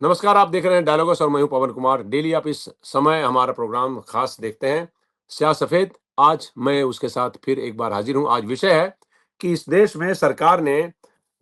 नमस्कार, आप देख रहे हैं डायलॉग्स और मैं हूं पवन कुमार। डेली आप इस समय हमारा प्रोग्राम खास देखते हैं, स्याह सफेद। आज मैं उसके साथ फिर एक बार हाजिर हूं। आज विषय है कि इस देश में सरकार ने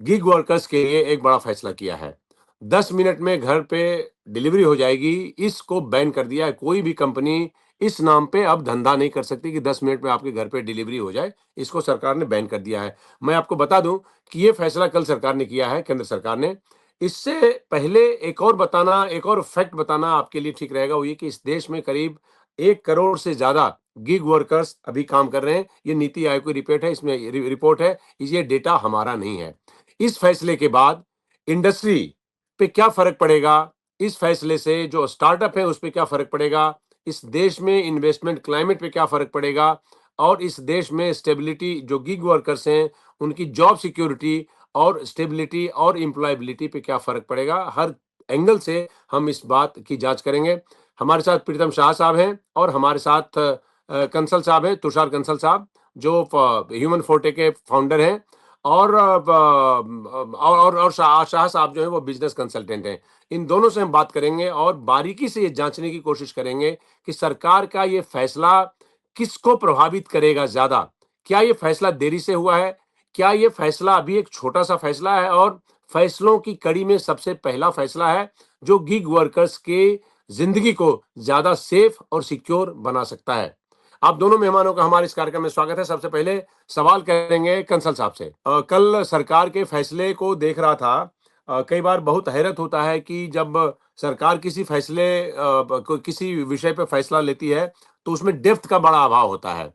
गिग वर्कर्स के लिए एक बड़ा फैसला किया है। 10 मिनट में घर पे डिलीवरी हो जाएगी, इसको बैन कर दिया है। कोई भी कंपनी इस नाम पे अब धंधा नहीं कर सकती कि 10 मिनट में आपके घर पे डिलीवरी हो जाए। इसको सरकार ने बैन कर दिया है। मैं आपको बता दूं कि ये फैसला कल सरकार ने किया है, केंद्र सरकार ने। इससे पहले एक और फैक्ट बताना आपके लिए ठीक रहेगा, वो ये कि इस देश में करीब 1 करोड़ से ज्यादा गिग वर्कर्स अभी काम कर रहे हैं। ये नीति आयोग की रिपोर्ट है, इसमें रिपोर्ट है, ये डेटा हमारा नहीं है। इस फैसले के बाद इंडस्ट्री पे क्या फर्क पड़ेगा, इस फैसले से जो स्टार्टअप है उस पे क्या फर्क पड़ेगा, इस देश में इन्वेस्टमेंट क्लाइमेट पे क्या फर्क पड़ेगा, और इस देश में स्टेबिलिटी, जो गिग वर्कर्स हैं उनकी जॉब सिक्योरिटी और स्टेबिलिटी और एम्प्लॉयबिलिटी पे क्या फर्क पड़ेगा, हर एंगल से हम इस बात की जांच करेंगे। हमारे साथ प्रीतम शाह साहब हैं और हमारे साथ कंसल साहब हैं, तुषार कंसल साहब, जो ह्यूमन फोर्टे के फाउंडर हैं। और शाह साहब जो है वो बिजनेस कंसल्टेंट हैं। इन दोनों से हम बात करेंगे और बारीकी से ये जांचने की कोशिश करेंगे कि सरकार का ये फैसला किसको प्रभावित करेगा ज्यादा। क्या ये फैसला देरी से हुआ है, क्या ये फैसला अभी एक छोटा सा फैसला है और फैसलों की कड़ी में सबसे पहला फैसला है जो गिग वर्कर्स के जिंदगी को ज्यादा सेफ और सिक्योर बना सकता है। आप दोनों मेहमानों का हमारे इस कार्यक्रम में स्वागत है। सबसे पहले सवाल करेंगे कंसल साहब से। कल सरकार के फैसले को देख रहा था। कई बार बहुत हैरत होता है कि जब सरकार किसी विषय पे फैसला लेती है तो उसमें डेप्थ का बड़ा अभाव होता है।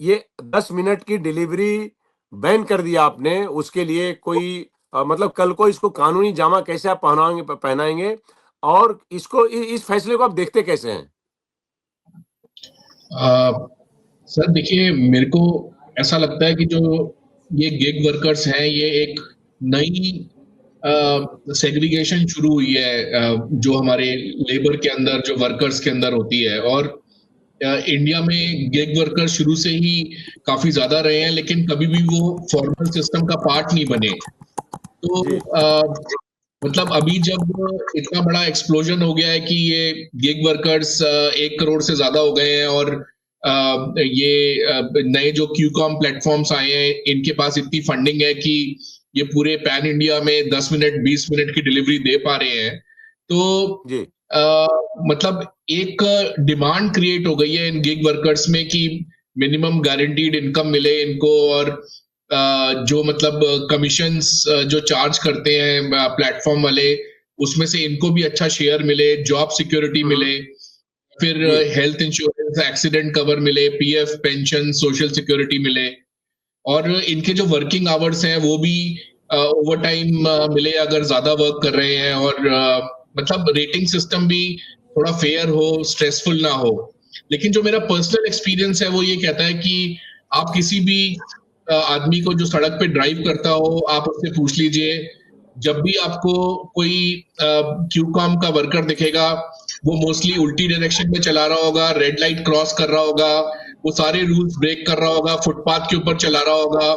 ये 10 मिनट की डिलीवरी बैन कर दिया आपने, उसके लिए कोई मतलब कल को इसको कानूनी जामा कैसे आप पहनाएंगे और इस फैसले को आप देखते कैसे हैं? अ, सर देखिए, मेरे को ऐसा लगता है कि जो ये गिग वर्कर्स हैं, ये एक नई सेग्रीगेशन शुरू हुई है, जो हमारे लेबर के अंदर, जो वर्कर्स के अंदर होती है। और इंडिया में गिग वर्कर शुरू से ही काफी ज्यादा रहे हैं, लेकिन कभी भी वो फॉर्मल सिस्टम का पार्ट नहीं बने। तो जी। मतलब अभी जब इतना बड़ा एक्सप्लोजन हो गया है कि ये गिग वर्कर्स 1 करोड़ से ज्यादा हो गए हैं, और ये नए जो क्यूकॉम प्लेटफॉर्म्स आए हैं, इनके पास इतनी फंडिंग है कि ये पूरे पैन इंडिया में 10 मिनट 20 मिनट की डिलीवरी दे पा रहे हैं। तो जी। मतलब एक डिमांड क्रिएट हो गई है इन गिग वर्कर्स में कि मिनिमम गारंटीड इनकम मिले इनको, और जो मतलब कमीशंस जो चार्ज करते हैं प्लेटफॉर्म वाले, उसमें से इनको भी अच्छा शेयर मिले, जॉब सिक्योरिटी मिले, फिर जी। हेल्थ इंश्योरेंस, एक्सीडेंट कवर मिले, पीएफ, पेंशन, सोशल सिक्योरिटी मिले, और इनके जो वर्किंग आवर्स हैं वो भी ओवर टाइम मिले अगर ज्यादा वर्क कर रहे हैं, और मतलब रेटिंग सिस्टम भी थोड़ा फेयर हो, स्ट्रेसफुल ना हो। लेकिन जो मेरा पर्सनल एक्सपीरियंस है वो ये कहता है कि आप किसी भी आदमी को जो सड़क पे ड्राइव करता हो, आप उससे पूछ लीजिए, जब भी आपको कोई क्यूकॉम का वर्कर दिखेगा, वो मोस्टली उल्टी डायरेक्शन में चला रहा होगा, रेड लाइट क्रॉस कर रहा होगा, वो सारे रूल्स ब्रेक कर रहा होगा, फुटपाथ के ऊपर चला रहा होगा।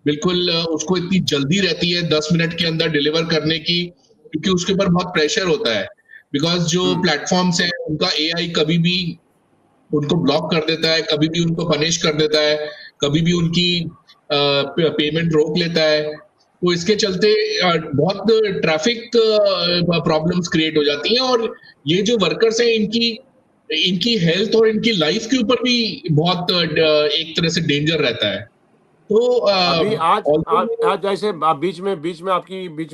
बिल्कुल उसको इतनी जल्दी रहती है 10 मिनट के अंदर डिलीवर करने की, क्योंकि उसके ऊपर बहुत प्रेशर होता है। बिकॉज जो प्लेटफॉर्म्स हैं उनका एआई कभी भी उनको ब्लॉक कर देता है, कभी भी उनको पनिश कर देता है, कभी भी उनकी पेमेंट रोक लेता है। तो इसके चलते बहुत ट्रैफिक प्रॉब्लम्स क्रिएट हो जाती हैं, और ये जो वर्कर्स हैं इनकी इनकी हेल्थ और इनकी लाइफ के ऊपर भी बहुत एक तरह से डेंजर रहता है। तो अभी ऑल्सो आज जैसे आप बीच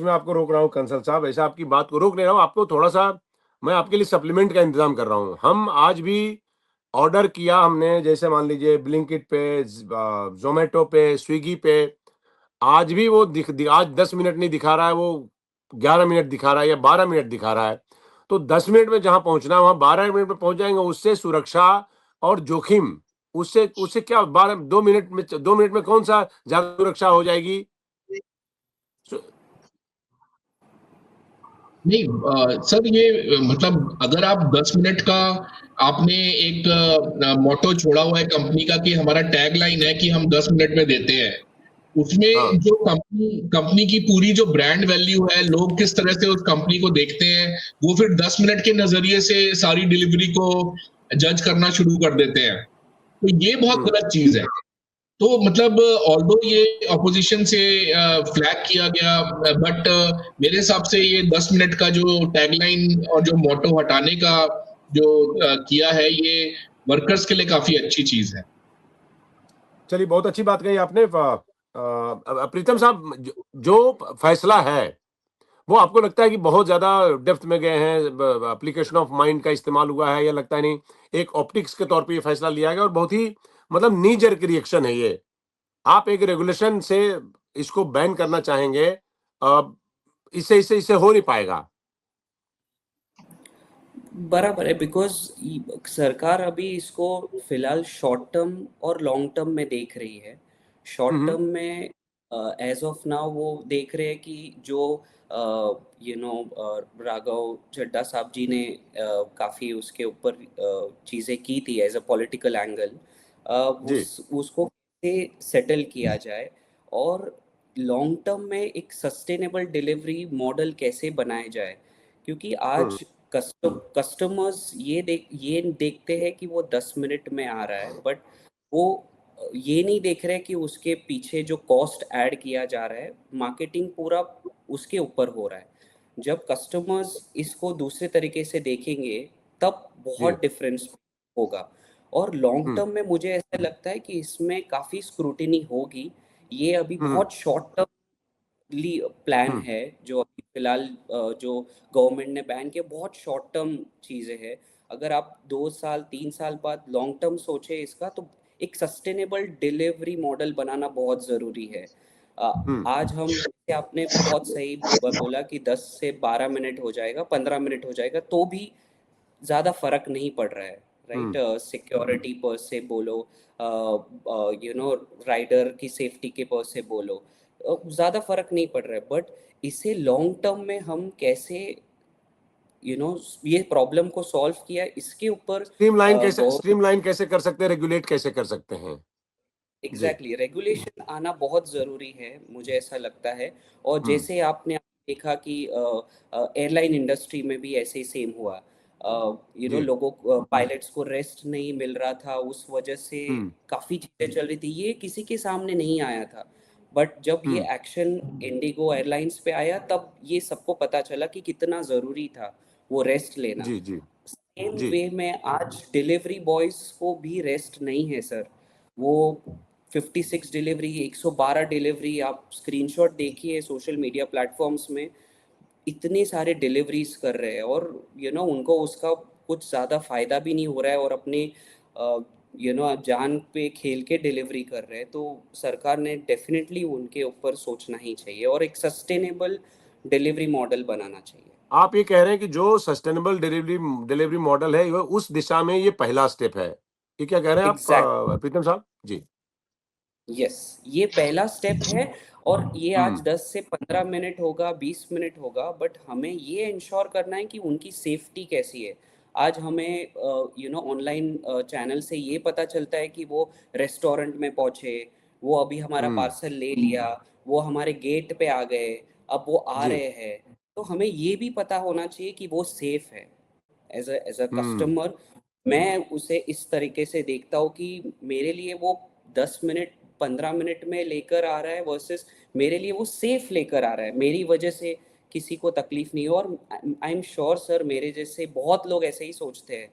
में आपको रोक रहा हूँ कंसल साहब, ऐसे आपकी बात को रोक नहीं रहा हूँ, आपको थोड़ा सा मैं आपके लिए सप्लीमेंट का इंतजाम कर रहा हूँ। हम आज भी ऑर्डर किया हमने, जैसे मान लीजिए ब्लिंकिट पे, जोमेटो पे, स्विगी पे, आज भी वो आज 10 मिनट नहीं दिखा रहा है, वो 11 मिनट दिखा रहा है या 12 मिनट दिखा रहा है। तो 10 मिनट में जहां पहुंचना है वहां 12 मिनट में पहुंच जाएंगे। उससे सुरक्षा और जोखिम, उससे उससे क्या 2 मिनट में कौन सा ज्यादा सुरक्षा हो जाएगी? सु- नहीं, सर ये मतलब अगर आप 10 मिनट का आपने एक मोटो छोड़ा हुआ है कंपनी का कि हमारा टैग लाइन है कि हम 10 मिनट में देते हैं, उसमें हाँ जो कंपनी की पूरी जो ब्रांड वैल्यू है, लोग किस तरह से उस कंपनी को देखते हैं, वो फिर 10 मिनट के नजरिए से सारी डिलीवरी को जज करना शुरू कर देते हैं। तो ये बहुत गलत चीज है। तो मतलब ऑल्दो ये ऑपोजिशन से फ्लैग किया गया, बट मेरे हिसाब से ये 10 मिनट का जो टैगलाइन और जो मोटो हटाने का जो किया है, ये वर्कर्स के लिए काफी अच्छी चीज है। चलिए, बहुत अच्छी बात कही आपने। प्रीतम साहब, जो फैसला है वो आपको लगता है कि बहुत ज्यादा डेप्थ में गए हैं, एप्लीकेशन ऑफ माइंड का इस्तेमाल हुआ है, या लगता है नहीं एक ऑप्टिक्स के तौर पे ये फैसला लिया गया और बहुत ही मतलब नी जर्क रिएक्शन है ये? आप एक रेगुलेशन से इसको बैन करना चाहेंगे, इससे इससे इससे हो नहीं पाएगा। बराबर है, बिकॉज सरकार अभी इसको फिलहाल शॉर्ट टर्म और लॉन्ग टर्म में देख रही है। शॉर्ट हम्म टर्म में एज ऑफ नाउ वो देख रहे हैं कि जो राघव चड्ढा साहब जी ने काफ़ी उसके ऊपर चीज़ें की थी एज अ पॉलिटिकल एंगल, जी। उसको कैसे सेटल किया जाए, और लॉन्ग टर्म में एक सस्टेनेबल डिलीवरी मॉडल कैसे बनाया जाए। क्योंकि हम्म आज कस्टमर्स ये देखते हैं कि वो 10 मिनट में आ रहा है, बट वो ये नहीं देख रहे कि उसके पीछे जो कॉस्ट ऐड किया जा रहा है, मार्केटिंग पूरा उसके ऊपर हो रहा है। जब कस्टमर्स इसको दूसरे तरीके से देखेंगे तब जी। बहुत डिफरेंस होगा। और लॉन्ग हम्म टर्म में मुझे ऐसा लगता है कि इसमें काफ़ी स्क्रूटिनी होगी। ये अभी हम्म बहुत शॉर्ट टर्म प्लान हम्म है जो अभी फिलहाल जो गवर्नमेंट ने बैन किया, बहुत शॉर्ट टर्म चीज़ें हैं। अगर आप 2 साल 3 साल बाद लॉन्ग टर्म सोचे इसका, तो एक सस्टेनेबल डिलीवरी मॉडल बनाना बहुत ज़रूरी है। हम्म आज हम, जैसे आपने बहुत सही बोला कि 10 से 12 मिनट हो जाएगा, 15 मिनट हो जाएगा, तो भी ज़्यादा फर्क नहीं पड़ रहा है। राइट, हम्म सिक्योरिटी पर से बोलो, राइडर की सेफ्टी के पर से बोलो, ज़्यादा फर्क नहीं पड़ रहा है। बट इसे लॉन्ग टर्म में हम कैसे ये प्रॉब्लम को सॉल्व किया, इसके ऊपर गवर्नमेंट, स्ट्रीमलाइन कैसे कर सकते हैं, रेगुलेट कैसे कर सकते हैं? जी। एग्जैक्टली रेगुलेशन आना बहुत ज़रूरी है, मुझे ऐसा लगता है। और हम्म जैसे आपने देखा कि एयरलाइन इंडस्ट्री में भी ऐसे ही सेम हुआ। जी। लोगों को, पायलट्स को रेस्ट नहीं मिल रहा था, उस वजह से हम्म काफ़ी चीज़ें चल रही थी, ये किसी के सामने नहीं आया था। बट जब ये हम्म एक्शन इंडिगो एयरलाइंस पे आया, तब ये सबको पता चला कि कितना ज़रूरी था वो रेस्ट लेना। जी जी सेम जी। वे में आज डिलीवरी बॉयज को भी रेस्ट नहीं है सर। वो 56 डिलीवरी, 112 डिलीवरी, आप स्क्रीनशॉट देखिए सोशल मीडिया प्लेटफॉर्म्स में, इतने सारे डिलीवरीज कर रहे हैं, और उनको उसका कुछ ज़्यादा फ़ायदा भी नहीं हो रहा है, और अपने जान पे खेल के डिलीवरी कर रहे हैं। तो सरकार ने डेफिनेटली उनके ऊपर सोचना ही चाहिए और एक सस्टेनेबल डिलीवरी मॉडल बनाना चाहिए। आप ये कह रहे हैं कि जो सस्टेनेबल डिलीवरी डिलीवरी मॉडल है, उस दिशा में ये पहला स्टेप है। ये क्या कह रहे हैं आप, एग्जैक्ट, प्रीतम साहब जी? यस, ये पहला स्टेप है। और ये आज हम्म 10 से 15 मिनट होगा, 20 मिनट होगा, बट हमें ये इंश्योर करना है कि उनकी सेफ्टी कैसी है। आज हमें ऑनलाइन चैनल से ये पता चलता है कि वो रेस्टोरेंट में पहुँचे, वो अभी हमारा हम्म पार्सल ले लिया, वो हमारे गेट पे आ गए, अब वो आ जी। रहे हैं। तो हमें ये भी पता होना चाहिए कि वो सेफ है। एज अ हम्म कस्टमर मैं उसे इस तरीके से देखता हूँ कि मेरे लिए वो 10 मिनट 15 मिनट में लेकर आ रहा है, वर्सेस मेरे लिए वो सेफ लेकर आ रहा है, मेरी वजह से किसी को तकलीफ नहीं हो। और आई एम श्योर सर, मेरे जैसे बहुत लोग ऐसे ही सोचते हैं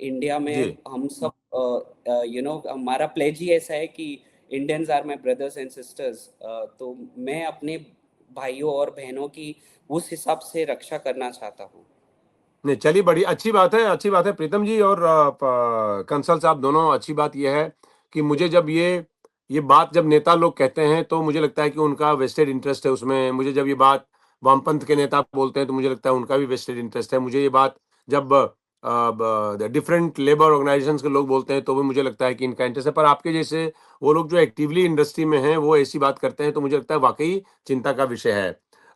इंडिया में। जी। हम सब हमारा प्लेज ही ऐसा है कि Indians are my brothers and sisters. तो मैं अपने भाइयों और बहनों की उस हिसाब से रक्षा करना चाहता हूँ। नहीं, चलिए, बड़ी अच्छी बात है, अच्छी बात है प्रीतम जी और कंसल साहब, दोनों। अच्छी बात यह है कि मुझे जब ये बात जब नेता लोग कहते हैं तो मुझे लगता है कि उनका वेस्टेड इंटरेस्ट है उसमें। मुझे जब ये बात वामपंथ के नेता बोलते हैं तो मुझे लगता है उनका भी वेस्टेड इंटरेस्ट है। मुझे ये बात जब डिफरेंट लेबर ऑर्गेनाइजेशंस के लोग बोलते हैं तो भी मुझे लगता है कि इनका इंटरेस्ट है। पर आपके जैसे वो लोग जो एक्टिवली इंडस्ट्री में हैं वो ऐसी बात करते हैं तो मुझे लगता है वाकई चिंता का विषय है।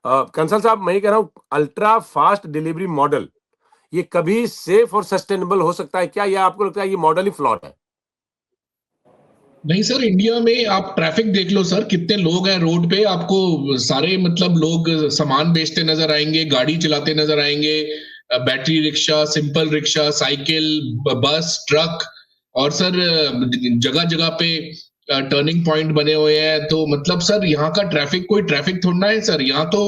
कंसल साहब, मैं ये कह रहा हूँ, अल्ट्रा फास्ट डिलीवरी मॉडल ये कभी सेफ और सस्टेनेबल हो सकता है क्या, या आपको लगता है ये मॉडल ही फ्लॉड है? नहीं सर, इंडिया में आप ट्रैफिक देख लो सर, कितने लोग हैं रोड पे, आपको सारे मतलब लोग सामान बेचते नजर आएंगे, गाड़ी चलाते नजर आएंगे, battery rickshaw, simple rickshaw, cycle, बस, ट्रक। और सर जगह जगह पे टर्निंग पॉइंट बने हुए हैं, तो मतलब सर यहाँ का ट्रैफिक कोई ट्रैफिक थोड़ा ना है सर, यहाँ तो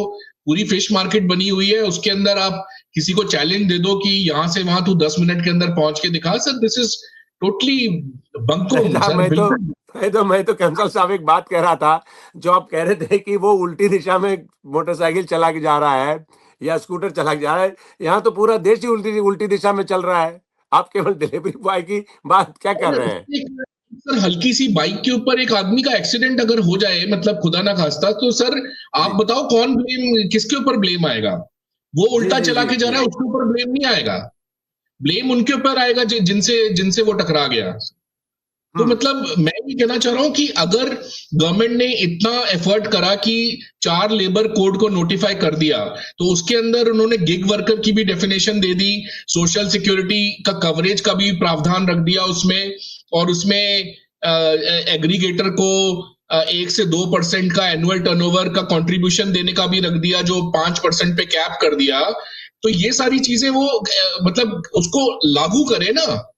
पूरी फिश मार्केट बनी हुई है। उसके अंदर आप किसी को चैलेंज दे दो कि यहाँ से वहां तू 10 मिनट के अंदर पहुंच के दिखा, सर दिस इज टोटली नहीं बंकरुम साहब, सर, बिल्कुल। मैं तो कंसल साहब एक बात कह रहा था। जो आप कह रहे थे कि वो उल्टी दिशा में मोटरसाइकिल चला के जा रहा है या स्कूटर चला के जा रहा है, यहाँ तो पूरा देश ही उल्टी उल्टी दिशा में चल रहा है। आप केवल डिलीवरी बॉय की बात क्या कर रहे हैं? सर हल्की सी बाइक के ऊपर एक आदमी का एक्सीडेंट अगर हो जाए, मतलब खुदा ना खास्ता, तो सर आप जी बताओ कौन ब्लेम, किसके ऊपर ब्लेम आएगा? वो जी उल्टा जी चला जी के जा जी। रहा है, उसके ऊपर ब्लेम नहीं आएगा। ब्लेम उनके ऊपर आएगा जिनसे जिनसे वो टकरा गया। तो हम्म मतलब मैं भी कहना चाह रहा हूं कि अगर गवर्नमेंट ने इतना एफर्ट करा कि 4 लेबर कोड को नोटिफाई कर दिया, तो उसके अंदर उन्होंने गिग वर्कर की भी डेफिनेशन दे दी, सोशल सिक्योरिटी का कवरेज का भी प्रावधान रख दिया उसमें, और उसमें एग्रीगेटर को 1 से 2% का एनुअल टर्नओवर का कंट्रीब्यूशन देने का भी रख दिया, जो 5% पे कैप कर दिया। तो ये सारी चीजें वो मतलब उसको लागू करे ना,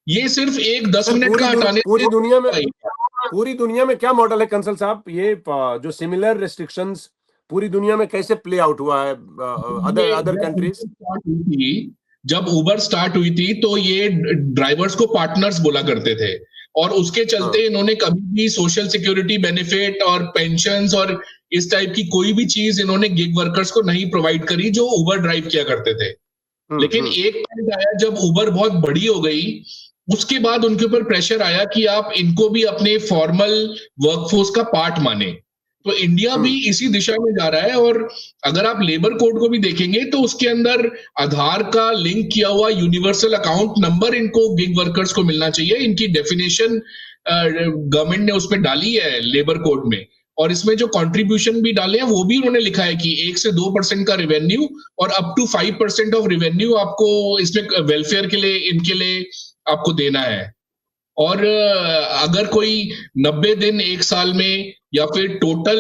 ये सिर्फ एक 10 मिनट का हटाने से पूरी दुनिया में क्या मॉडल है कंसल साहब? ये जो सिमिलर रिस्ट्रिक्शंस पूरी दुनिया में कैसे प्ले आउट हुआ है अदर ये अदर कंट्रीज? जब उबर स्टार्ट हुई थी तो ये ड्राइवर्स को पार्टनर्स बोला करते थे, और उसके हाँ चलते इन्होंने कभी भी सोशल सिक्योरिटी बेनिफिट और पेंशन्स और इस टाइप की कोई भी चीज इन्होंने गिग वर्कर्स को नहीं प्रोवाइड करी जो उबर ड्राइव किया करते थे। लेकिन हम्म। एक पॉइंट आया जब उबर बहुत बड़ी हो गई, उसके बाद उनके ऊपर प्रेशर आया कि आप इनको भी अपने फॉर्मल वर्कफोर्स का पार्ट माने। तो इंडिया भी इसी दिशा में जा रहा है, और अगर आप लेबर कोड को भी देखेंगे तो उसके अंदर आधार का लिंक किया हुआ यूनिवर्सल अकाउंट नंबर इनको गिग वर्कर्स को मिलना चाहिए। इनकी डेफिनेशन गवर्नमेंट ने उसमें डाली है लेबर कोड में, और इसमें जो कंट्रीब्यूशन भी डाले हैं वो भी उन्होंने लिखा है कि 1 से 2% का रेवेन्यू और अप टू 5% ऑफ रेवेन्यू आपको इसमें वेलफेयर के लिए, इनके लिए आपको देना है। और अगर कोई 90 दिन, 1 साल में, या फिर टोटल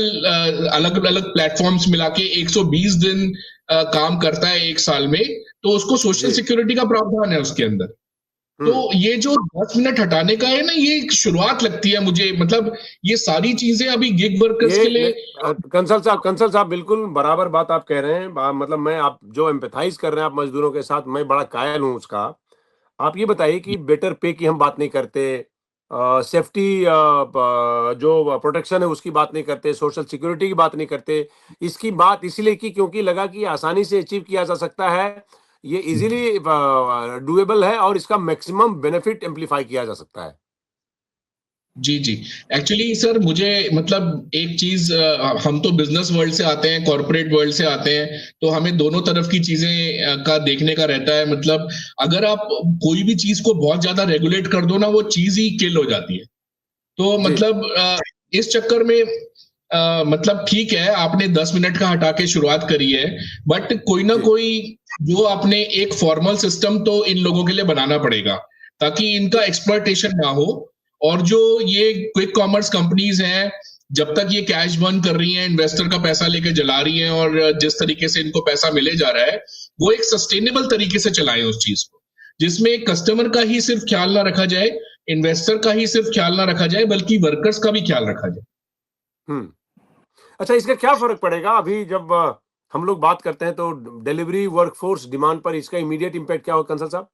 अलग अलग प्लेटफॉर्म्स मिला के 120 दिन काम करता है 1 साल में, तो उसको सोशल जी सिक्योरिटी का प्रावधान है उसके अंदर। तो ये जो 10 मिनट हटाने का है ना, ये एक शुरुआत लगती है मुझे, मतलब ये सारी चीजें अभी गिग वर्कर्स के लिए। कंसल साहब बिल्कुल बराबर बात आप कह रहे हैं। मतलब मैं आप जो एम्पैथाइज कर रहे हैं आप मजदूरों के साथ, मैं बड़ा कायल हूं उसका। आप ये बताइए कि बेटर पे की हम बात नहीं करते, सेफ्टी जो प्रोटेक्शन है उसकी बात नहीं करते, सोशल सिक्योरिटी की बात नहीं करते। इसकी बात इसलिए की क्योंकि लगा कि आसानी से अचीव किया जा सकता है, ये इजीली डुएबल है और इसका मैक्सिमम बेनिफिट एम्पलीफाई किया जा सकता है। जी जी। एक्चुअली सर मुझे मतलब एक चीज, हम तो बिजनेस वर्ल्ड से आते हैं, कॉर्पोरेट वर्ल्ड से आते हैं, तो हमें दोनों तरफ की चीजें का देखने का रहता है। मतलब अगर आप कोई भी चीज को बहुत ज्यादा रेगुलेट कर दो ना, वो चीज ही किल हो जाती है। तो जी मतलब इस चक्कर में मतलब ठीक है आपने 10 मिनट का हटा के शुरुआत करी है, बट कोई ना जी कोई जो आपने एक फॉर्मल सिस्टम तो इन लोगों के लिए बनाना पड़ेगा, ताकि इनका एक्सप्लॉयटेशन ना हो। और जो ये क्विक कॉमर्स कंपनीज हैं, जब तक ये कैश बर्न कर रही हैं, इन्वेस्टर का पैसा लेके जला रही हैं, और जिस तरीके से इनको पैसा मिले जा रहा है, वो एक सस्टेनेबल तरीके से चलाएं उस चीज को, जिसमें कस्टमर का ही सिर्फ ख्याल ना रखा जाए, इन्वेस्टर का ही सिर्फ ख्याल ना रखा जाए, बल्कि वर्कर्स का भी ख्याल रखा जाए। हम्म। अच्छा, इसका क्या फर्क पड़ेगा अभी जब हम लोग बात करते हैं तो डिलीवरी वर्कफोर्स डिमांड पर इसका इमीडिएट इम्पैक्ट क्या होगा कंसल साहब?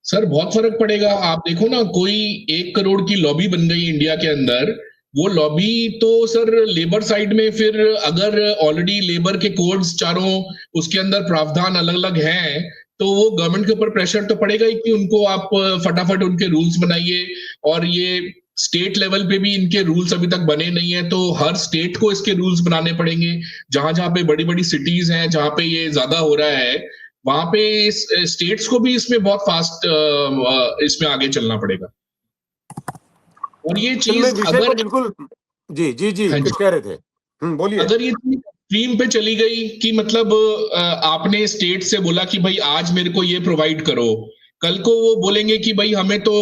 सर बहुत फर्क पड़ेगा। आप देखो ना, कोई 1 करोड़ की लॉबी बन गई इंडिया के अंदर, वो लॉबी तो सर लेबर साइड में, फिर अगर ऑलरेडी लेबर के कोड्स चारों उसके अंदर प्रावधान अलग अलग हैं, तो वो गवर्नमेंट के ऊपर प्रेशर तो पड़ेगा ही कि उनको आप फटाफट उनके रूल्स बनाइए। और ये स्टेट लेवल पे भी इनके रूल्स अभी तक बने नहीं है, तो हर स्टेट को इसके रूल्स बनाने पड़ेंगे। जहां जहां पे बड़ी बड़ी सिटीज हैं, जहां पे ये ज्यादा हो रहा है, वहां पे स्टेट्स को भी इसमें बहुत फास्ट इसमें आगे चलना पड़ेगा। और ये चल मैं चीज विषय को अगर, बिल्कुल जी जी जी हाँ जी, कुछ कह रहे थे, बोलिए। अगर ये चीज स्ट्रीम पे चली गई कि मतलब आपने स्टेट से बोला कि भाई आज मेरे को ये प्रोवाइड करो, कल को वो बोलेंगे कि भाई हमें तो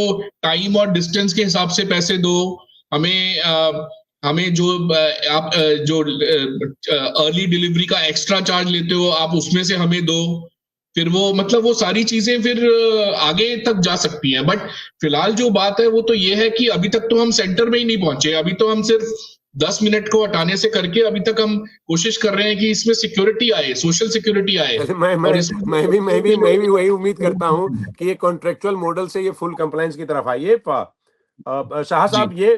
टाइम और डिस्टेंस के हिसाब से पैसे दो, हमें हमें जो आप जो अर्ली डिलीवरी का एक्स्ट्रा चार्ज लेते हो आप उसमें से हमें दो। फिर वो मतलब वो सारी चीजें फिर आगे तक जा सकती हैं। बट फिलहाल जो बात है वो तो ये है कि अभी तक तो हम सेंटर में ही नहीं पहुंचे। अभी तो हम सिर्फ 10 मिनट को हटाने से करके अभी तक हम कोशिश कर रहे हैं कि इसमें सिक्योरिटी आए, सोशल सिक्योरिटी आए। मैं और मैं इसमें मैं भी वही उम्मीद करता हूं कि ये कॉन्ट्रेक्चुअल मॉडल से ये फुल कंप्लायंस की तरफ आइए। शाह जी साहब, ये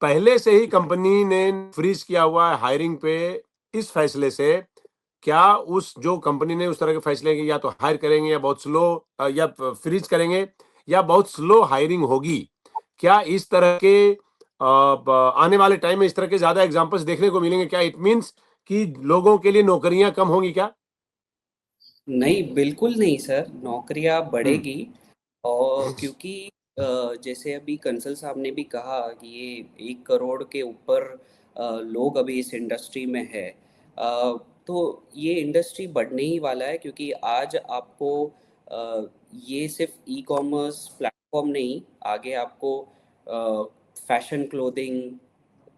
पहले से ही कंपनी ने फ्रीज किया हुआ है हायरिंग पे। इस फैसले से क्या उस जो कंपनी ने उस तरह के फैसले किए, या तो हायर करेंगे या बहुत स्लो, या फ्रीज करेंगे या बहुत स्लो हायरिंग होगी? क्या इस तरह के आने वाले टाइम में इस तरह के ज्यादा एग्जांपल्स देखने को मिलेंगे? क्या इट मींस कि लोगों के लिए नौकरियां कम होंगी क्या? नहीं, बिल्कुल नहीं सर, नौकरियां हम्म। बढ़ेगी। और क्योंकि जैसे अभी कंसल साहब ने भी कहा कि ये 1 करोड़ के ऊपर लोग अभी इस इंडस्ट्री में है। तो ये इंडस्ट्री बढ़ने ही वाला है, क्योंकि आज आपको ये सिर्फ ई कॉमर्स प्लेटफॉर्म नहीं, आगे आपको फैशन क्लोथिंग,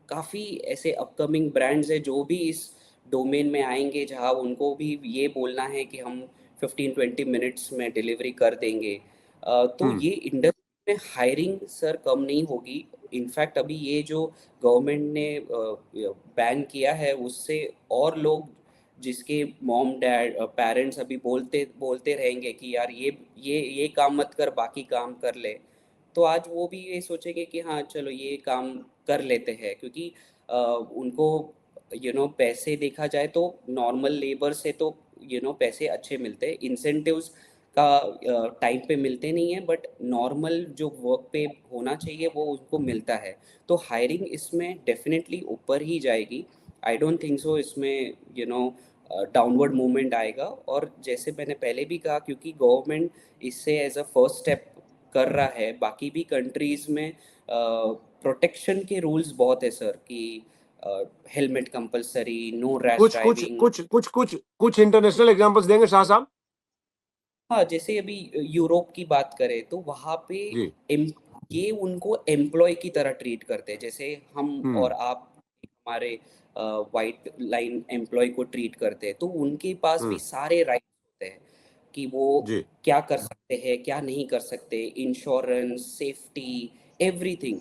काफ़ी ऐसे अपकमिंग ब्रांड्स हैं जो भी इस डोमेन में आएंगे, जहां उनको भी ये बोलना है कि हम 15-20 मिनट्स में डिलीवरी कर देंगे। तो हम्म। ये इंडस्ट्री में हायरिंग सर कम नहीं होगी। इनफैक्ट अभी ये जो गवर्नमेंट ने बैन किया है, उससे और लोग जिसके मॉम डैड पेरेंट्स अभी बोलते बोलते रहेंगे कि यार ये काम मत कर, बाकी काम कर ले, तो आज वो भी ये सोचेंगे कि हाँ चलो ये काम कर लेते हैं। क्योंकि उनको पैसे देखा जाए तो नॉर्मल लेबर से तो पैसे अच्छे मिलते हैं, इंसेंटिव्स का टाइम पे मिलते नहीं है, बट नॉर्मल जो वर्क पे होना चाहिए वो उनको मिलता है। तो हायरिंग इसमें डेफिनेटली ऊपर ही जाएगी। आई डोंट थिंक सो इसमें डाउनवर्ड मूवमेंट आएगा। और जैसे मैंने पहले भी कहा, क्योंकि गवर्नमेंट इससे एज अ फर्स्ट स्टेप कर रहा है, बाकी भी कंट्रीज में प्रोटेक्शन के रूल्स बहुत है सर, कि हेलमेट कंपलसरी, नो रैश कुछ कुछ ड्राइविंग। कुछ कुछ कुछ कुछ इंटरनेशनल एग्जांपल्स देंगे शाह साहब? हाँ, जैसे अभी यूरोप की बात करें तो वहाँ पे जी। एम ये उनको एम्प्लॉय की तरह ट्रीट करते हैं, जैसे हम हम्म। और आप हमारे वाइट लाइन एम्प्लॉय को ट्रीट करते हैं। तो उनके पास भी हम्म। सारे राइट्स होते हैं कि वो जी। क्या कर सकते हैं, क्या नहीं कर सकते, इंश्योरेंस, सेफ्टी, एवरीथिंग।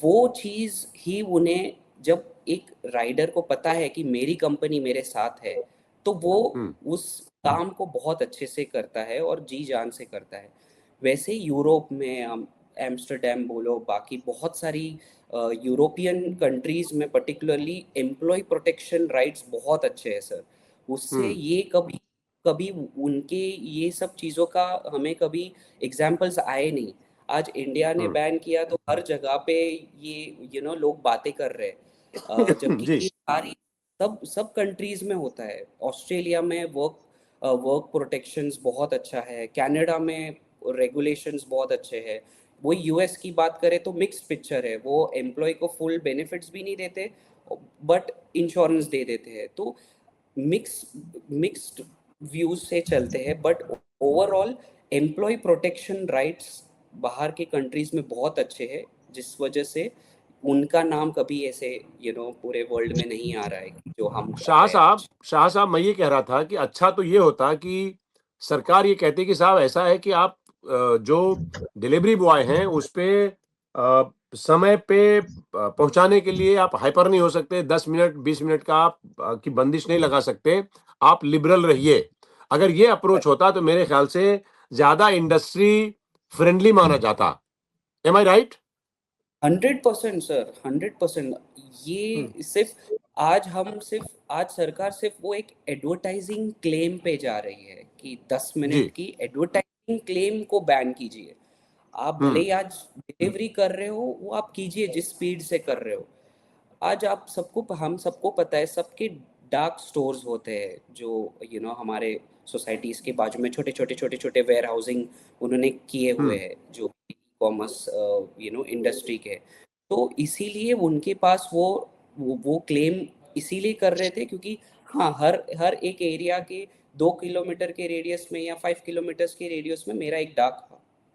वो चीज़ ही उन्हें, जब एक राइडर को पता है कि मेरी कंपनी मेरे साथ है, तो वो हम्म। उस काम को बहुत अच्छे से करता है और जी जान से करता है। वैसे यूरोप में हम एम्स्टर्डम बोलो, बाकी बहुत सारी यूरोपियन कंट्रीज में पर्टिकुलरली एम्प्लॉय प्रोटेक्शन राइट्स बहुत अच्छे हैं सर। उससे हम्म। ये कभी कभी उनके ये सब चीज़ों का हमें कभी एग्जाम्पल्स आए नहीं। आज इंडिया ने हम्म। बैन किया तो हर जगह पे ये लोग बातें कर रहे हैं। जबकि जी। ये सारी सब सब कंट्रीज में होता है। ऑस्ट्रेलिया में वर्क प्रोटेक्शंस बहुत अच्छा है, कनाडा में रेगुलेशंस बहुत अच्छे हैं। वो यूएस की बात करें तो मिक्स्ड पिक्चर है, वो एम्प्लॉय को फुल बेनिफिट्स भी नहीं देते बट इंश्योरेंस दे देते हैं। तो मिक्स्ड व्यूज से चलते हैं, but overall employ protection rights बाहर के कंट्रीज में बहुत अच्छे हैं, जिस वजह से उनका नाम कभी ऐसे पूरे वर्ल्ड में नहीं आ रहा है जो हम कर रहे हैं आज। शाह साहब, मैं ये कह रहा था कि अच्छा तो ये होता कि सरकार ये कहती कि साहब ऐसा है कि आप जो डिलीवरी बॉय हैं उस पे समय पे पहुंचाने के लिए आप हाइपर नहीं हो सकते, 10 मिनट 20 मिनट का आप की बंदिश नहीं लगा सकते, आप लिबरल रहिए। अगर ये अप्रोच होता तो मेरे ख्याल से ज्यादा इंडस्ट्री फ्रेंडली माना जाता। एम आई राइट? 100% सर, 100%। हम्म। ये सिर्फ आज सरकार सिर्फ वो एक एडवर्टाइजिंग क्लेम पे जा रही है कि 10 मिनट जी। की एडवर्टाइजिंग क्लेम को बैन कीजिए। आप भले हम्म। ही आज डिलीवरी कर रहे हो, वो आप कीजिए जिस स्पीड से कर रहे हो। आज आप सबको हम सबको पता है, सबके डार्क स्टोर्स होते हैं जो हमारे सोसाइटीज के बाजू में छोटे छोटे वेयर हाउसिंग उन्होंने किए हुए हम्म। हैं, जो ई कॉमर्स इंडस्ट्री के। तो इसीलिए उनके पास वो क्लेम इसीलिए कर रहे थे, क्योंकि हाँ, हर हर एक एरिया के 2 किलोमीटर के रेडियस में या 5 किलोमीटर्स के रेडियस में मेरा एक डाक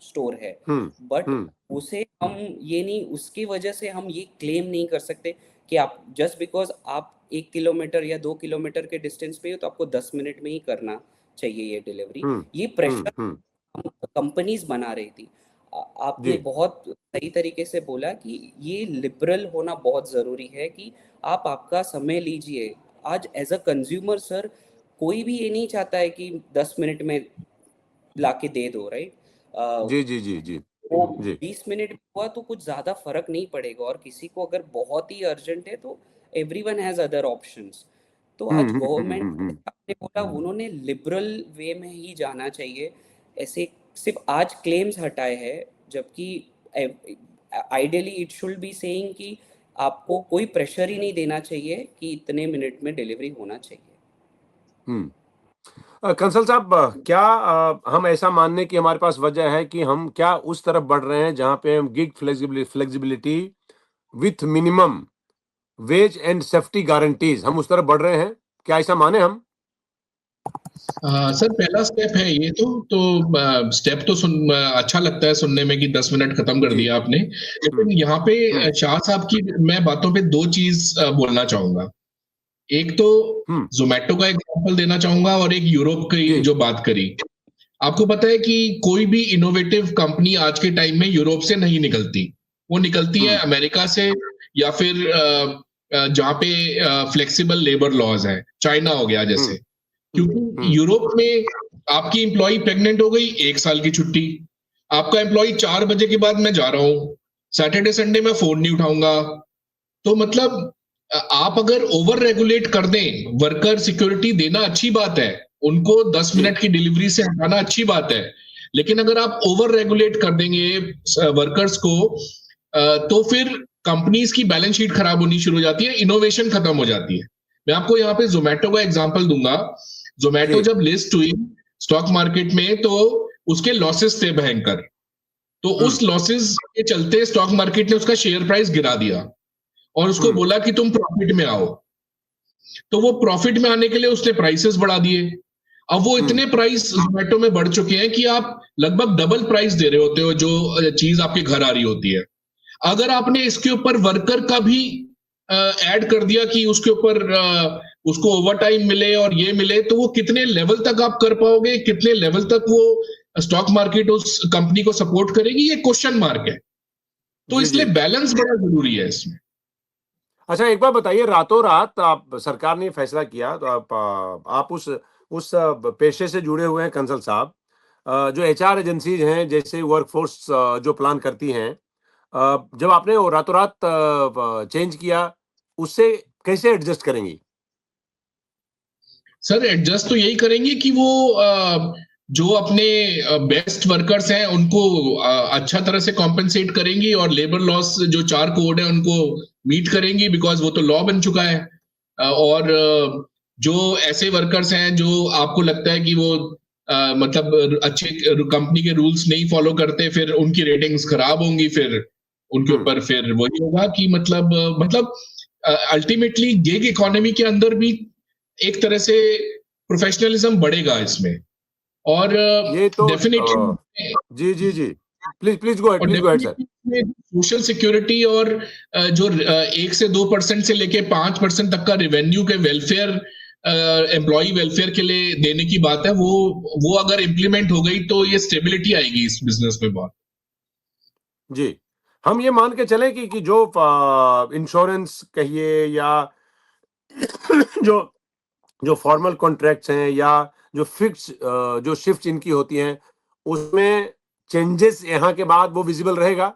स्टोर है, हम्म बट हम्म उसे हम ये नहीं, उसकी वजह से हम ये क्लेम नहीं कर सकते कि आप जस्ट बिकॉज आप 1 किलोमीटर या 2 किलोमीटर के डिस्टेंस पे हो तो आपको 10 मिनट में ही करना चाहिए ये डिलीवरी। ये प्रेशर हम्म। कंपनीज बना रही थी। आपने जी बहुत सही तरीके से बोला कि ये लिबरल होना बहुत ज़रूरी है कि आप आपका समय लीजिए। आज एज अ कंज्यूमर सर, कोई भी ये नहीं चाहता है कि 10 मिनट में लाके दे दो, राइट? जी जी जी जी वो जी 20 मिनट हुआ तो कुछ ज़्यादा फर्क नहीं पड़ेगा, और किसी को अगर बहुत ही अर्जेंट है तो एवरीवन हैज़ अदर ऑप्शंस। तो आज गवर्नमेंट, आपने बोला, उन्होंने लिबरल वे में ही जाना चाहिए। ऐसे सिर्फ आज क्लेम्स हटाए हैं, जबकि ideally it should be saying कि आपको कोई प्रेशर ही नहीं देना चाहिए कि इतने मिनट में डिलीवरी होना चाहिए। कंसल साहब, क्या हम ऐसा मानने की हमारे पास वजह है कि हम क्या उस तरफ बढ़ रहे हैं जहां पे हम gig flexibility with minimum wage and safety guarantees, हम उस तरफ बढ़ रहे हैं? क्या ऐसा माने हम? सर पहला स्टेप है ये तो स्टेप तो अच्छा लगता है सुनने में कि 10 मिनट खत्म कर जी दिया आपने। लेकिन यहाँ पे शाह साहब की मैं बातों पे दो चीज बोलना चाहूंगा। एक तो हम्म जोमेटो का एग्जांपल देना चाहूंगा और एक यूरोप की जी जो बात करी। आपको पता है कि कोई भी इनोवेटिव कंपनी आज के टाइम में यूरोप से नहीं निकलती, वो निकलती है अमेरिका से, या फिर जहाँ पे फ्लेक्सिबल लेबर लॉज है, चाइना हो गया जैसे। क्योंकि यूरोप में आपकी एम्प्लॉय प्रेग्नेंट हो गई, 1 साल की छुट्टी। आपका एम्प्लॉय 4 बजे के बाद मैं जा रहा हूँ, सैटरडे संडे में फोन नहीं उठाऊंगा। तो मतलब आप अगर ओवर रेगुलेट कर दें, वर्कर सिक्योरिटी देना अच्छी बात है, उनको 10 मिनट की डिलीवरी से हटाना अच्छी बात है, लेकिन अगर आप ओवर रेगुलेट कर देंगे वर्कर्स को, तो फिर कंपनीज की बैलेंस शीट खराब होनी शुरू हो जाती है, इनोवेशन खत्म हो जाती है। मैं आपको यहाँ पे जोमेटो का एग्जांपल दूंगा। जोमेटो जी जब लिस्ट हुई स्टॉक मार्केट में, तो उसके लॉसेस थे भयंकर। तो उस लॉसेस के चलते स्टॉक मार्केट ने उसका शेयर प्राइस गिरा दिया और उसको बोला कि तुम प्रॉफिट में आओ। तो वो प्रॉफिट में आने के लिए उसने प्राइसेस बढ़ा दिए। अब वो इतने प्राइस जोमेटो में बढ़ चुके हैं कि आप लगभग डबल प्राइस दे रहे होते हो जो चीज आपके घर आ रही होती है। अगर आपने इसके ऊपर वर्कर का भी ऐड कर दिया कि उसके ऊपर उसको ओवर टाइम मिले और ये मिले, तो वो कितने लेवल तक आप कर पाओगे, कितने लेवल तक वो स्टॉक मार्केट उस कंपनी को सपोर्ट करेगी, ये क्वेश्चन मार्क है। तो जी इसलिए जी। बैलेंस बड़ा जरूरी है इसमें। अच्छा, एक बार बताइए, रातों रात आप सरकार ने फैसला किया तो आप उस पेशे से जुड़े हुए हैं कंसल साहब। जो एचआर एजेंसीज हैं, जैसे वर्कफोर्स जो प्लान करती हैं, जब आपने वो रातों रात चेंज किया, उससे कैसे एडजस्ट करेंगी? सर एडजस्ट तो यही करेंगे कि वो जो अपने बेस्ट वर्कर्स हैं उनको अच्छा तरह से कॉम्पेंसेट करेंगी, और लेबर लॉस जो 4 कोड है उनको मीट करेंगी, बिकॉज वो तो लॉ बन चुका है। और जो ऐसे वर्कर्स हैं जो आपको लगता है कि वो मतलब अच्छे कंपनी के रूल्स नहीं फॉलो करते, फिर उनकी रेटिंग्स खराब होंगी, फिर उनके ऊपर फिर वही होगा कि मतलब अल्टीमेटली गिग इकोनॉमी के अंदर भी एक तरह से प्रोफेशनलिज्म बढ़ेगा इसमें। और ये तो डेफिनेटली जी जी जी, please please go ahead sir. Social security और जो 1 से 2% से लेके 5% तक का रेवेन्यू के वेलफेयर, एम्प्लॉय वेलफेयर के लिए देने की बात है, वो अगर इम्प्लीमेंट हो गई तो ये स्टेबिलिटी आएगी इस बिजनेस में बहुत। जी, हम ये मान के चलें कि जो इंश्योरेंस कहिए, या जो जो फॉर्मल कॉन्ट्रैक्ट्स हैं, या जो फिक्स जो शिफ्ट इनकी होती हैं, उसमें चेंजेस यहाँ के बाद वो विजिबल रहेगा?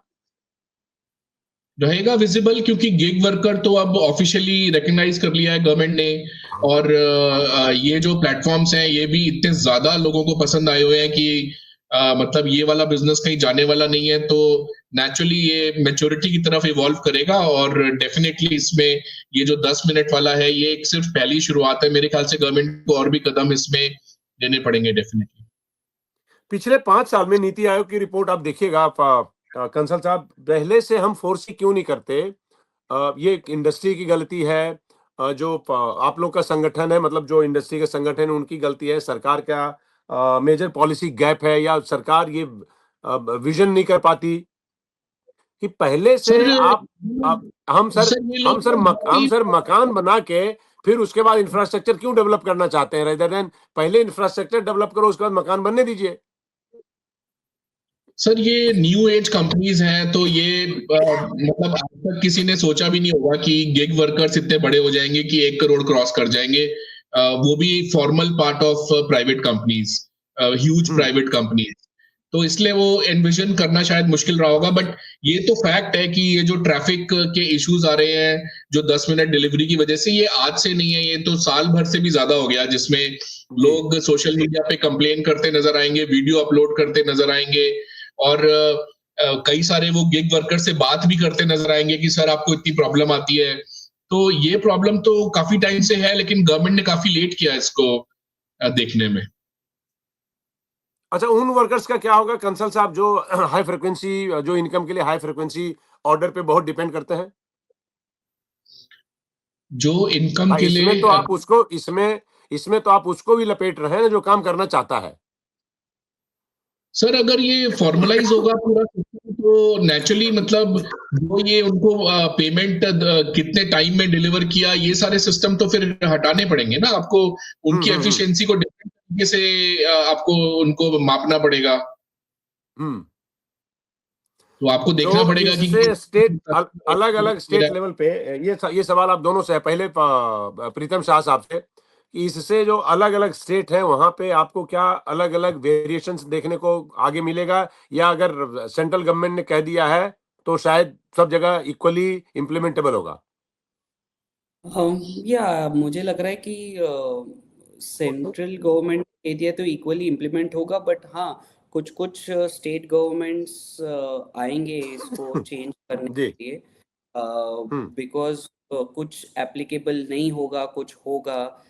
रहेगा विजिबल, क्योंकि गिग वर्कर तो अब ऑफिशियली रिकग्नाइज कर लिया है गवर्नमेंट ने। और ये जो प्लेटफॉर्म्स हैं ये भी इतने ज्यादा लोगों को पसंद आए हुए हैं कि मतलब ये वाला बिजनेस कहीं जाने वाला नहीं है। तो नेचुरली ये मैच्योरिटी की तरफ इवॉल्व करेगा, और डेफिनेटली इसमें ये जो 10 मिनट वाला है ये एक सिर्फ पहली शुरुआत है। मेरे ख्याल से गवर्नमेंट को और भी कदम इसमें लेने पड़ेंगे डेफिनेटली। पिछले 5 साल में नीति आयोग की रिपोर्ट आप देखिएगा, आप कंसल साहब, पहले से हम फोर्स क्यों नहीं करते? ये एक इंडस्ट्री की गलती है, जो आप लोग का संगठन है, मतलब जो इंडस्ट्री के संगठन है उनकी गलती है, सरकार का मेजर पॉलिसी गैप है, या सरकार ये विजन नहीं कर पाती कि पहले से सर आप हम सर सर ये लोग हम सर मकान बना के फिर उसके बाद इंफ्रास्ट्रक्चर क्यों डेवलप करना चाहते हैं, रेदर देन पहले इंफ्रास्ट्रक्चर डेवलप करो, उसके बाद मकान बनने दीजिए। सर ये न्यू एज कंपनीज हैं, तो ये मतलब आज तक किसी ने सोचा भी नहीं होगा कि गिग वर्कर्स इतने बड़े हो जाएंगे कि 1 करोड़ क्रॉस कर जाएंगे, वो भी formal part of private companies, huge private companies. तो इसलिए वो एनविजन करना शायद मुश्किल रहा होगा। बट ये तो फैक्ट है कि ये जो ट्रैफिक के इश्यूज आ रहे हैं जो 10 मिनट डिलीवरी की वजह से, ये आज से नहीं है, ये तो साल भर से भी ज्यादा हो गया, जिसमें लोग सोशल मीडिया पे कंप्लेन करते नजर आएंगे, वीडियो अपलोड करते नजर आएंगे, और कई सारे वो गिग वर्कर से बात भी करते नजर आएंगे कि सर आपको इतनी प्रॉब्लम आती है। तो ये प्रॉब्लम तो काफी टाइम से है, लेकिन गवर्नमेंट ने काफी लेट किया इसको देखने में। अच्छा, उन वर्कर्स का क्या होगा कंसल साहब जो हाई फ्रिक्वेंसी, जो इनकम के लिए हाई फ्रिक्वेंसी ऑर्डर पे बहुत डिपेंड करते हैं? जो इनकम के इसमें लिए तो आप उसको इसमें तो आप उसको भी लपेट रहे हैं जो काम करना चाहता है। सर अगर ये फॉर्मलाइज होगा पूरा सिस्टम, तो नेचुरली मतलब जो ये उनको पेमेंट कितने टाइम में डिलीवर किया, ये सारे सिस्टम तो फिर हटाने पड़ेंगे ना आपको। उनकी एफिशिएंसी को डिफरेंट तरीके से आपको उनको मापना पड़ेगा। तो आपको देखना तो पड़ेगा कि इससे स्टेट अलग अलग स्टेट लेवल पे, ये सवाल आप दोनों से, पहले प्रीतम शाह साहब से, कि इससे जो अलग अलग स्टेट है वहां पे आपको क्या अलग अलग वेरिएशंस देखने को आगे मिलेगा, या अगर सेंट्रल गवर्नमेंट ने कह दिया है तो शायद सब जगह इक्वली इम्प्लीमेंटेबल होगा? या मुझे लग रहा है कि सेंट्रल गवर्नमेंट कह दिया तो इक्वली इम्प्लीमेंट होगा, बट हाँ कुछ कुछ स्टेट गवर्नमेंट्स आएंगे इसको चेंज करने जी। के लिए, बिकॉज कुछ एप्लीकेबल नहीं होगा, कुछ होगा।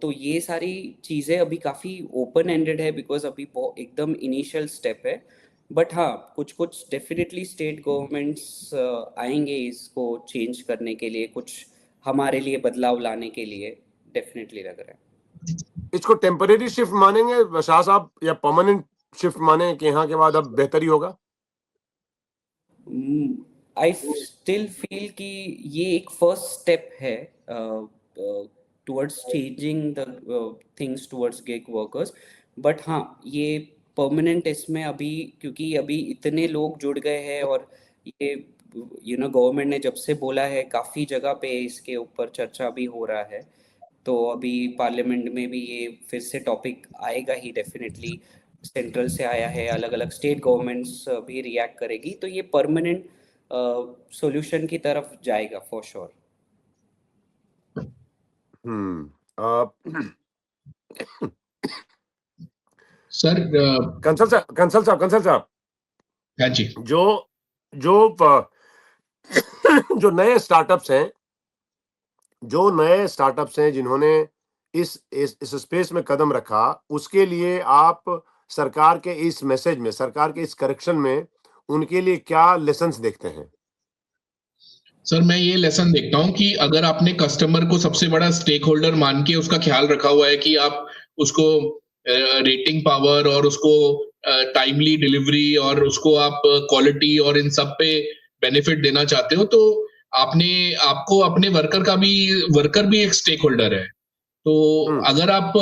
तो ये सारी चीज़ें अभी काफ़ी ओपन एंडेड है, बिकॉज अभी एकदम इनिशियल स्टेप है। बट हाँ कुछ कुछ डेफिनेटली स्टेट गवर्नमेंट्स आएंगे इसको चेंज करने के लिए, कुछ हमारे लिए बदलाव लाने के लिए डेफिनेटली लग रहा है। इसको टेम्परेरी शिफ्ट मानेंगे शाह साहब, या परमानेंट शिफ्ट माने कि यहाँ के बाद अब बेहतरी होगा? आई स्टिल फील कि ये एक फर्स्ट स्टेप है towards changing the things towards gig workers. But हाँ ये परमानेंट इसमें अभी, क्योंकि अभी इतने लोग जुड़ गए हैं, और ये गवर्नमेंट ने जब से बोला है काफ़ी जगह पे इसके ऊपर चर्चा भी हो रहा है, तो अभी पार्लियामेंट में भी ये फिर से टॉपिक आएगा ही डेफिनेटली। सेंट्रल से आया है, अलग अलग स्टेट गवर्नमेंट्स भी रिएक्ट करेगी, तो ये परमानेंट सॉल्यूशन की तरफ जाएगा फॉर श्योर। सर कंसल साहब, हाँ जी। जो जो जो नए स्टार्टअप्स हैं जिन्होंने इस स्पेस में कदम रखा, उसके लिए आप सरकार के इस मैसेज में, सरकार के इस करेक्शन में उनके लिए क्या लेसन्स देखते हैं? सर मैं ये लेसन देखता हूँ कि अगर आपने कस्टमर को सबसे बड़ा स्टेक होल्डर मान के उसका ख्याल रखा हुआ है कि आप उसको रेटिंग पावर और उसको टाइमली डिलीवरी और उसको आप क्वालिटी और इन सब पे बेनिफिट देना चाहते हो, तो आपको अपने वर्कर भी एक स्टेक होल्डर है। तो अगर आप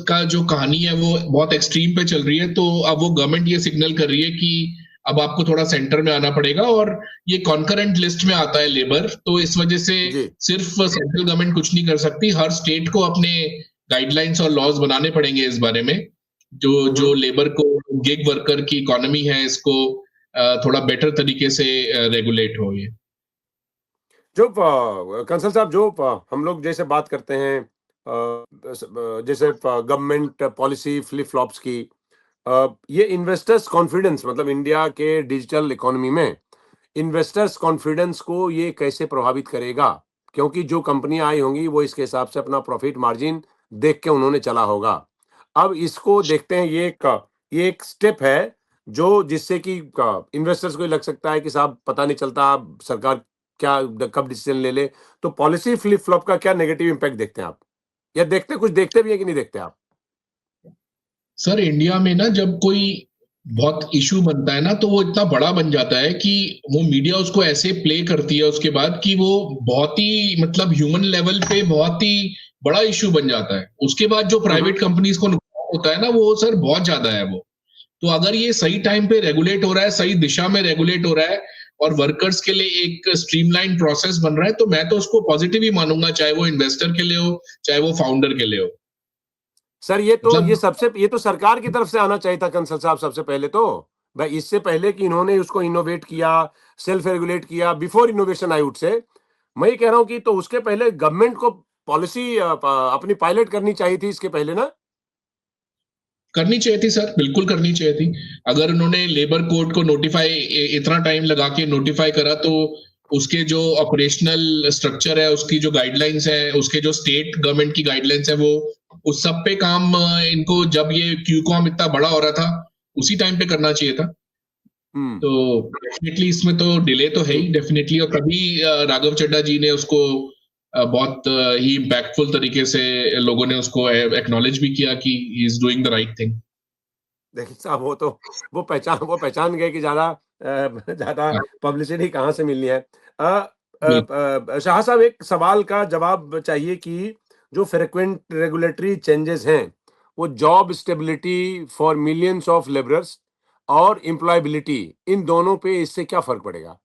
का जो कहानी है वो बहुत एक्सट्रीम पे चल रही है, तो अब वो गवर्नमेंट ये सिग्नल कर रही है कि अब आपको थोड़ा सेंटर में आना पड़ेगा, और ये कॉन्करेंट लिस्ट में आता है लेबर, तो इस वजह से सिर्फ सेंट्रल गवर्नमेंट कुछ नहीं कर सकती, हर स्टेट को अपने गाइडलाइंस और लॉज बनाने पड़ेंगे इस बारे में, जो लेबर को, गिग वर्कर की इकोनॉमी है, इसको थोड़ा बेटर तरीके से रेगुलेट हो। ये जो कंसल साहब, जो हम लोग जैसे बात करते हैं जैसे गवर्नमेंट पॉलिसी फ्लिप फ्लॉप्स की, ये इन्वेस्टर्स कॉन्फिडेंस, मतलब इंडिया के डिजिटल इकोनॉमी में इन्वेस्टर्स कॉन्फिडेंस को ये कैसे प्रभावित करेगा? क्योंकि जो कंपनियां आई होंगी वो इसके हिसाब से अपना प्रॉफिट मार्जिन देख के उन्होंने चला होगा। अब इसको देखते हैं, ये एक स्टेप है जो जिससे कि इन्वेस्टर्स को लग सकता है कि साहब पता नहीं चलता सरकार क्या कब डिसीजन ले ले। तो पॉलिसी फ्लिप फ्लॉप का क्या नेगेटिव इंपैक्ट देखते हैं आप, या कुछ देखते भी है कि नहीं देखते आप? सर इंडिया में ना जब कोई बहुत इशू बनता है ना, तो वो इतना बड़ा बन जाता है कि वो मीडिया उसको ऐसे प्ले करती है उसके बाद कि वो बहुत ही मतलब ह्यूमन लेवल पे बहुत ही बड़ा इशू बन जाता है। उसके बाद जो प्राइवेट कंपनीज को नुकसान होता है ना, वो सर बहुत ज्यादा है वो। तो अगर ये सही टाइम पे रेगुलेट हो रहा है, सही दिशा में रेगुलेट हो रहा है और वर्कर्स के लिए एक स्ट्रीमलाइन प्रोसेस बन रहा है, तो मैं तो उसको पॉजिटिव ही मानूंगा, चाहे वो इन्वेस्टर के लिए हो चाहे वो फाउंडर के लिए हो। सर ये मतलब ये तो सरकार की तरफ से आना चाहिए था कंसल साहब, सबसे पहले तो भाई, इससे पहले कि इन्होंने उसको इनोवेट किया, सेल्फ रेगुलेट किया, before innovation I would say, मैं ये कह रहा हूं कि तो उसके पहले गवर्नमेंट को पॉलिसी अपनी पायलट करनी चाहिए थी इसके पहले ना। करनी चाहिए थी सर, बिल्कुल करनी चाहिए थी। अगर उन्होंने लेबर कोड को नोटिफाई इतना टाइम लगा के नोटिफाई करा, तो उसके जो ऑपरेशनल स्ट्रक्चर है, उसकी जो गाइडलाइंस है, उसके जो स्टेट गवर्नमेंट की गाइडलाइंस है, वो उस सब पे काम इनको जब ये क्यूकॉम इतना बड़ा हो रहा था उसी टाइम पे करना चाहिए था। तो डेफिनेटली इसमें तो डिले तो है ही डेफिनेटली, और तभी राघव चड्ढा जी ने उसको बहुत ही इम्पैक्टफुल तरीके से लोगों ने उसको एक्नॉलेज भी किया कि he is doing the right thing. देखिए साहब, वो तो वो पहचान गए कि ज्यादा ज्यादा पब्लिसिटी कहाँ से मिलनी है। शाह साहब, एक सवाल का जवाब चाहिए कि जो फ्रिक्वेंट रेगुलेटरी चेंजेस हैं, वो job stability for millions of labourers और एम्प्लॉयबिलिटी, इन दोनों पे इससे क्या फर्क पड़ेगा?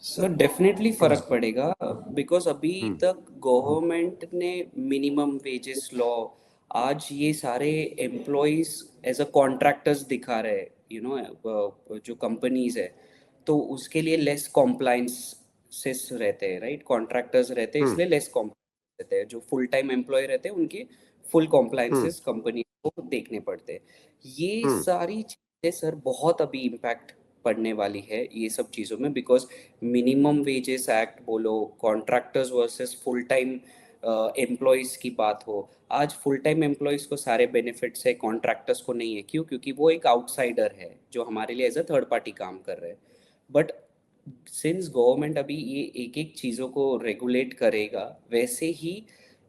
सर डेफिनेटली फर्क पड़ेगा, बिकॉज अभी हम्म तक गवर्नमेंट ने मिनिमम वेजेस लॉ, आज ये सारे एम्प्लॉयज एज अ कॉन्ट्रैक्टर्स दिखा रहे हैं, जो कंपनीज है, तो उसके लिए लेस कॉम्प्लाइंसेस रहते हैं, राइट, कॉन्ट्रैक्टर्स रहते हैं हम्म इसलिए लेस कॉम्प्लाइंस रहते हैं, जो फुल टाइम एम्प्लॉय रहते हैं उनके फुल हम्म कॉम्प्लाइंसेस कंपनी को देखने पड़ते हैं। ये हम्म सारी चीज़ें सर बहुत अभी इम्पैक्ट पड़ने वाली है ये सब चीज़ों में, बिकॉज मिनिमम वेजेस एक्ट बोलो, contractors versus full time employees की बात हो, आज फुल टाइम एम्प्लॉयज़ को सारे बेनिफिट्स है, कॉन्ट्रैक्टर्स को नहीं है। क्यों? क्योंकि वो एक आउटसाइडर है जो हमारे लिए एज अ थर्ड पार्टी काम कर रहे हैं। बट सिंस गवर्नमेंट अभी ये एक एक चीज़ों को रेगुलेट करेगा, वैसे ही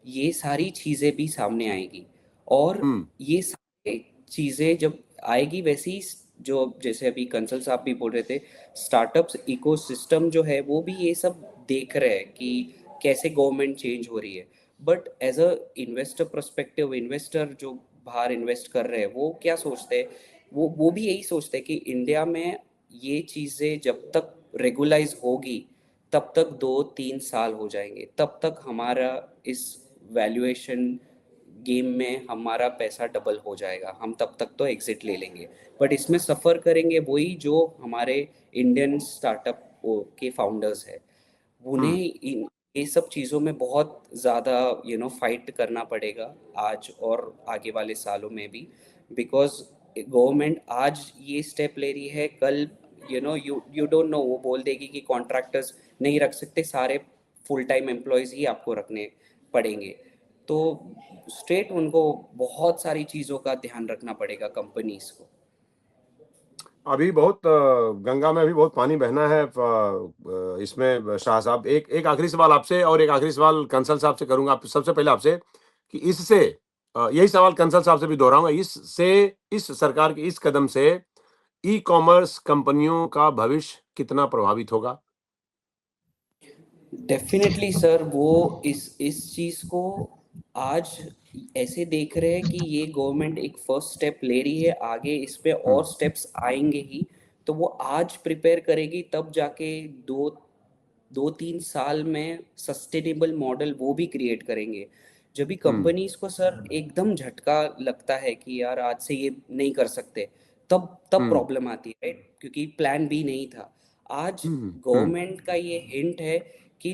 ये सारी चीज़ें भी सामने आएगी। और हम्म ये सारी चीज़ें जब आएगी, वैसे ही जो जैसे अभी कंसल साहब भी बोल रहे थे, स्टार्टअप्स इकोसिस्टम जो है वो भी ये सब देख रहे हैं कि कैसे गवर्नमेंट चेंज हो रही है। But as a investor perspective, investor जो बाहर इन्वेस्ट कर रहे हैं वो क्या सोचते हैं, वो भी यही सोचते हैं कि इंडिया में ये चीज़ें जब तक रेगुलाइज होगी तब तक 2-3 साल हो जाएंगे, तब तक हमारा इस वैल्यूएशन गेम में हमारा पैसा डबल हो जाएगा, हम तब तक तो एग्जिट ले लेंगे। बट इसमें सफ़र करेंगे वही जो हमारे इंडियन स्टार्टअप के फाउंडर्स है, उन्हें हम्म ये सब चीज़ों में बहुत ज़्यादा फाइट करना पड़ेगा आज और आगे वाले सालों में भी, बिकॉज गवर्नमेंट आज ये स्टेप ले रही है, कल यू डोंट नो, वो बोल देगी कि कॉन्ट्रैक्टर्स नहीं रख सकते, सारे फुल टाइम एम्प्लॉयज़ ही आपको रखने पड़ेंगे। तो स्ट्रेट उनको बहुत सारी चीज़ों का ध्यान रखना पड़ेगा कंपनीज को। अभी बहुत गंगा में अभी बहुत पानी बहना है। इसमें शाह साहब, एक एक आखिरी सवाल आपसे और एक आखिरी सवाल कंसल साहब से करूंगा। सबसे पहले आपसे कि इससे यही सवाल कंसल साहब से भी दोहराऊंगा, इससे, इस सरकार के इस कदम से ई कॉमर्स कंपनियों का भविष्य कितना प्रभावित होगा? डेफिनेटली सर, वो इस चीज़ को आज ऐसे देख रहे हैं कि ये गवर्नमेंट एक फर्स्ट स्टेप ले रही है, आगे इस पे हम्म और स्टेप्स आएंगे ही। तो वो आज प्रिपेयर करेगी, तब जाके 2-3 साल में सस्टेनेबल मॉडल वो भी क्रिएट करेंगे। जब भी हम्म कंपनीज को सर एकदम झटका लगता है कि यार आज से ये नहीं कर सकते, तब तब हम्म प्रॉब्लम आती है, राइट, क्योंकि प्लान बी नहीं था। आज हम्म हम्म गवर्नमेंट का ये हिंट है कि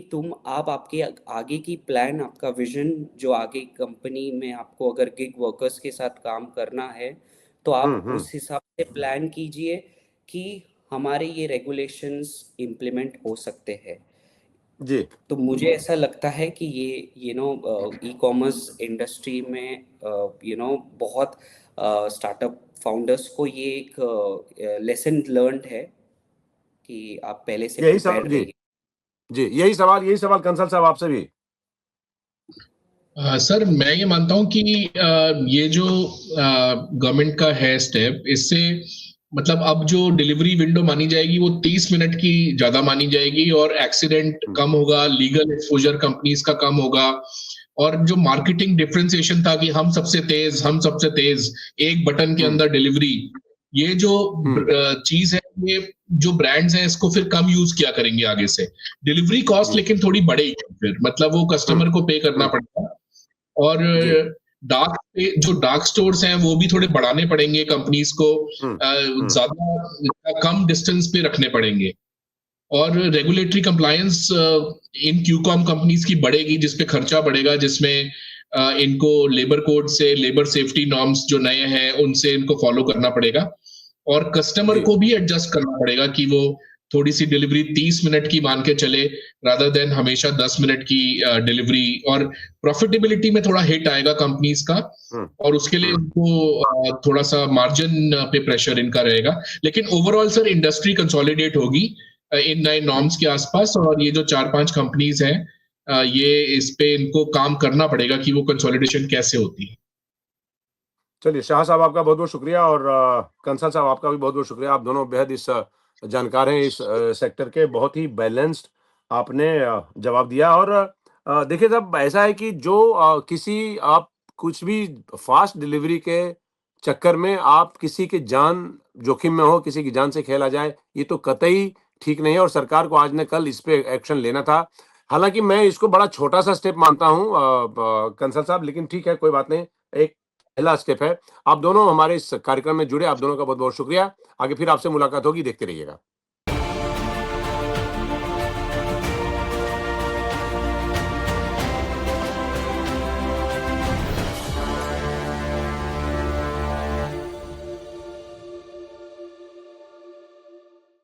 आप आपके आगे की प्लान, आपका विजन, जो आगे कंपनी में आपको अगर गिग वर्कर्स के साथ काम करना है, तो आप हम्म उस हिसाब से प्लान कीजिए कि हमारे ये रेगुलेशंस इम्प्लीमेंट हो सकते हैं। जी, तो मुझे ऐसा लगता है कि ये ई कॉमर्स इंडस्ट्री में बहुत स्टार्टअप फाउंडर्स को ये एक लेसन लर्नड है कि आप पहले से यही प्रिपेयर सवाल जी, रहिए। जी, यही सवाल कंसल साहब आपसे भी। सर मैं ये मानता हूँ कि ये जो गवर्नमेंट का है स्टेप, इससे मतलब अब जो डिलीवरी विंडो मानी जाएगी वो 30 मिनट की ज्यादा मानी जाएगी, और एक्सीडेंट कम होगा, लीगल एक्सपोजर कंपनीज का कम होगा, और जो मार्केटिंग डिफरेंशिएशन था कि हम सबसे तेज एक बटन के अंदर डिलीवरी, ये जो चीज है, ये जो ब्रांड्स हैं इसको फिर कम यूज किया करेंगे आगे से। डिलीवरी कॉस्ट लेकिन थोड़ी बढ़ेगी, फिर मतलब वो कस्टमर को पे करना पड़ेगा, और जो डार्क स्टोर्स हैं वो भी थोड़े बढ़ाने पड़ेंगे कंपनीज को, ज्यादा कम डिस्टेंस पे रखने पड़ेंगे, और रेगुलेटरी कंप्लायंस इन क्यूकॉम कंपनीज की बढ़ेगी, जिसपे खर्चा बढ़ेगा, जिसमें इनको लेबर कोड से, लेबर सेफ्टी नॉर्म्स जो नए हैं उनसे इनको फॉलो करना पड़ेगा, और कस्टमर को भी एडजस्ट करना पड़ेगा कि वो थोड़ी सी डिलीवरी 30 मिनट की मान के चले, रादर देन हमेशा 10 मिनट की डिलीवरी, और प्रॉफिटेबिलिटी में थोड़ा हिट आएगा कंपनीज का, और उसके लिए इनको थोड़ा सा मार्जिन पे प्रेशर इनका रहेगा। लेकिन ओवरऑल सर इंडस्ट्री कंसोलिडेट होगी इन नए नॉर्म्स के आसपास, और ये जो 4-5 कंपनीज हैं ये इस पे इनको काम करना पड़ेगा कि वो कंसोलिडेशन कैसे होती है। चलिए शाह साहब आपका बहुत बहुत शुक्रिया, और कंसल साहब आपका भी बहुत बहुत शुक्रिया। आप दोनों बेहद इस जानकार हैं इस सेक्टर के, बहुत ही बैलेंस्ड आपने जवाब दिया। और देखिए साहब, ऐसा है कि जो किसी आप कुछ भी फास्ट डिलीवरी के चक्कर में आप किसी की जान जोखिम में हो, किसी की जान से खेला जाए, ये तो कतई ठीक नहीं है, और सरकार को आज न कल इस पे एक्शन लेना था। हालांकि मैं इसको बड़ा छोटा सा स्टेप मानता हूँ कंसल साहब, लेकिन ठीक है, कोई बात नहीं, एक पहला स्टेप है। आप दोनों हमारे इस कार्यक्रम में जुड़े, आप दोनों का बहुत बहुत शुक्रिया। आगे फिर आपसे मुलाकात होगी, देखते रहिएगा।